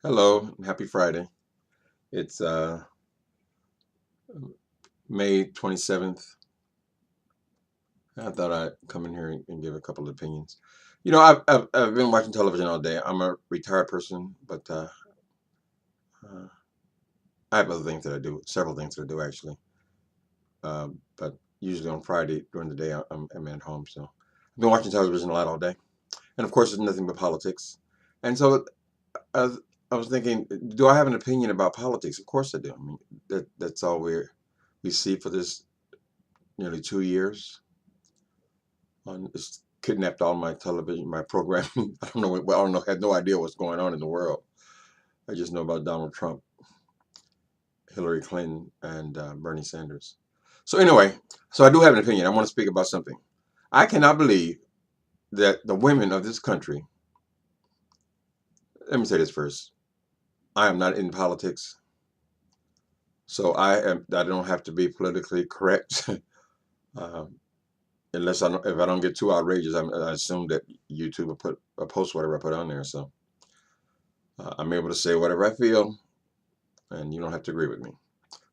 Hello, and happy Friday. It's May 27th. I thought I'd come in here and give a couple of opinions. I've been watching television all day. I'm a retired person, but uh, I have other things that I do, several things that I do actually. But usually on Friday during the day, I'm at home. So I've been watching television a lot all day. And of course, it's nothing but politics. And so uh, I was thinking, do I have an opinion about politics? Of course I do. I mean, that's all we see for this nearly 2 years. It's kidnapped all my television, my programming. I don't know. I don't know. I have no idea what's going on in the world. I just know about Donald Trump, Hillary Clinton, and Bernie Sanders. So anyway, so I do have an opinion. I want to speak about something. I cannot believe that the women of this country. Let me say this first. I am not in politics, so I don't have to be politically correct. um, Unless if I don't get too outrageous, I assume that YouTube will put a post whatever I put on there. So I'm able to say whatever I feel, and you don't have to agree with me.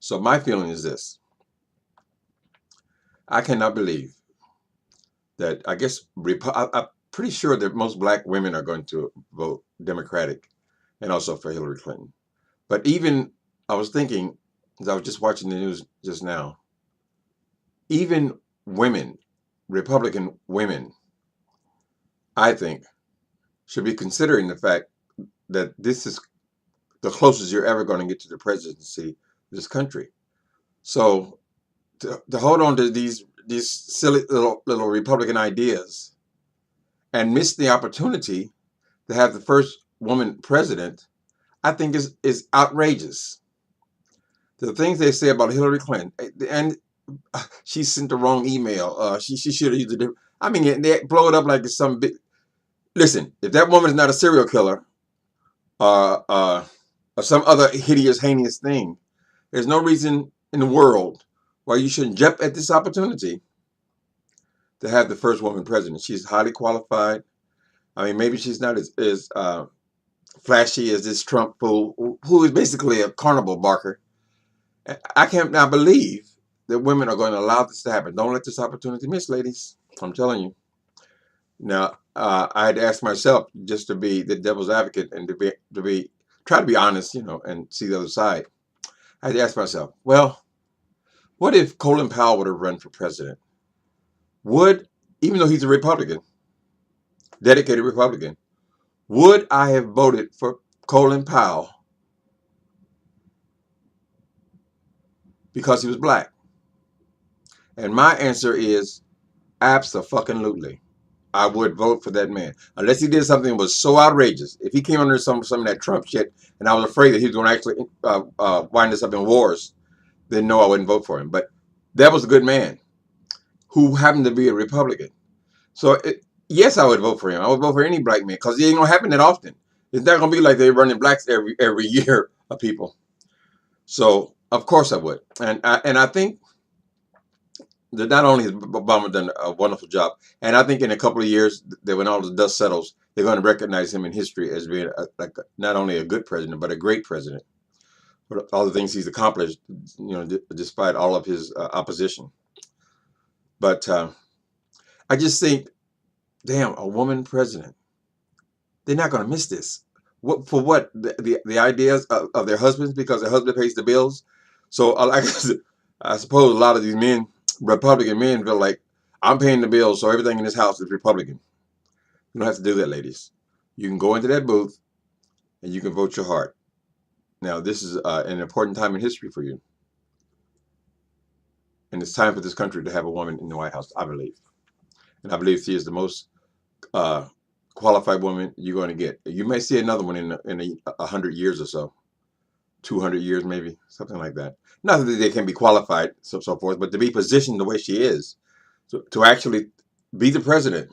So my feeling is this: I cannot believe that. I guess I'm pretty sure that most black women are going to vote Democratic, and also for Hillary Clinton. But even I was thinking, as I was just watching the news just now, even women, Republican women, I think, should be considering the fact that this is the closest you're ever going to get to the presidency of this country. So to hold on to these silly little Republican ideas and miss the opportunity to have the first woman president, I think is outrageous. The things they say about Hillary Clinton, and she sent the wrong email. She should have used a different. I mean, they blow it up like it's some big. Listen, if that woman is not a serial killer, uh, uh, or some other hideous, heinous thing, there's no reason in the world why you shouldn't jump at this opportunity to have the first woman president. She's highly qualified. I mean, maybe she's not as flashy as this Trump fool, who is basically a carnival barker. I can't now believe that women are going to allow this to happen. Don't let this opportunity miss, ladies. I'm telling you. Now, I had to ask myself just to be the devil's advocate and to be try to be honest, and see the other side. I had to ask myself, well, what if Colin Powell would have run for president? Would, even though he's a Republican, dedicated Republican, would I have voted for Colin Powell because he was black? And my answer is abso-fucking-lutely. I would vote for that man. Unless he did something that was so outrageous. If he came under some of that Trump shit and I was afraid that he was going to actually wind us up in wars, then no, I wouldn't vote for him. But that was a good man who happened to be a Republican. So, yes, I would vote for him. I would vote for any black man because it ain't going to happen that often. It's not going to be like they're running blacks every year of people. So, of course I would. And I think that not only has Obama done a wonderful job, and I think in a couple of years, that when all the dust settles, they're going to recognize him in history as being not only a good president, but a great president. For all the things he's accomplished, despite all of his opposition. But I just think, damn, a woman president. They're not going to miss this. What for? What the ideas of their husbands because their husband pays the bills. So I suppose a lot of these men, Republican men, feel like I'm paying the bills, so everything in this house is Republican. You don't have to do that, ladies. You can go into that booth and you can vote your heart. Now, this is an important time in history for you, and it's time for this country to have a woman in the White House. I believe, and I believe she is the most uh, qualified woman you're going to get. You may see another one in 100 years or so. 200 years, maybe something like that. Not that they can be qualified, so forth, but to be positioned the way she is, to actually be the president.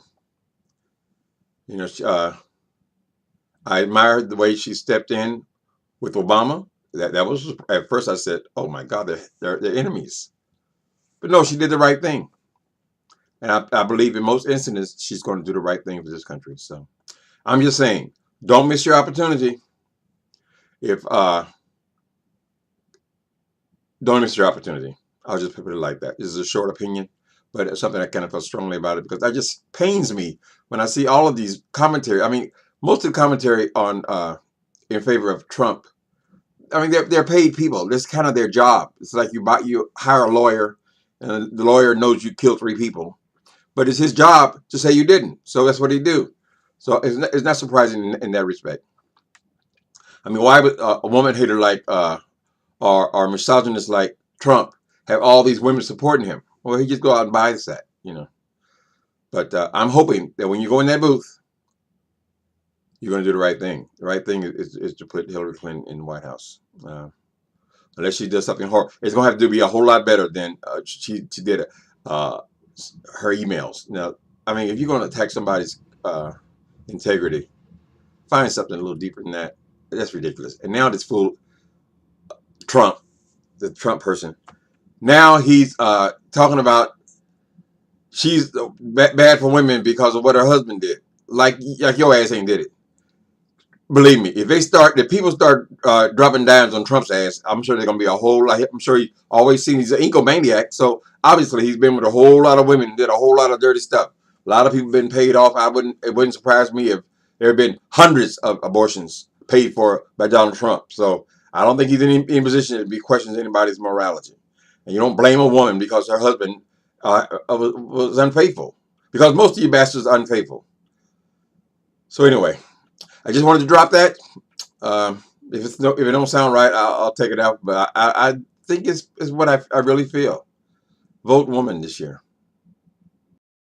You know, I admired the way she stepped in with Obama. That was at first I said, "Oh my God, they're enemies," but no, she did the right thing, and I believe in most incidents she's going to do the right thing for this country. So I'm just saying, don't miss your opportunity. If don't miss your opportunity. I'll just put it like that. This is a short opinion, but it's something I kind of feel strongly about it because that just pains me when I see all of these commentary. I mean, most of the commentary on in favor of Trump. I mean, they're paid people. This is kind of their job. It's like you hire a lawyer, and the lawyer knows you killed 3 people, but it's his job to say you didn't. So that's what he do. So it's not surprising in that respect. I mean, why would a woman hater like or misogynist like Trump have all these women supporting him? Well, he just go out and buys that, you know. But I'm hoping that when you go in that booth, you're going to do the right thing. The right thing is to put Hillary Clinton in the White House. Unless she does something horrible, it's going to have to be a whole lot better than she did uh, her emails. Now, I mean, if you're going to attack somebody's integrity, find something a little deeper than that. That's ridiculous. And now this fool Trump, the Trump person, now he's talking about she's bad for women because of what her husband did. Like your ass ain't did it. Believe me, if people start dropping dimes on Trump's ass, I'm sure there's gonna be a whole lot. I'm sure he always seen he's an egomaniac, so obviously he's been with a whole lot of women, did a whole lot of dirty stuff. A lot of people been paid off. It wouldn't surprise me if there had been hundreds of abortions paid for by Donald Trump. So I don't think he's in position to be questioning anybody's morality. And you don't blame a woman because her husband was unfaithful, because most of you bastards are unfaithful. So anyway, I just wanted to drop that. If it don't sound right, I'll take it out. But I think it's what I really feel. Vote woman this year.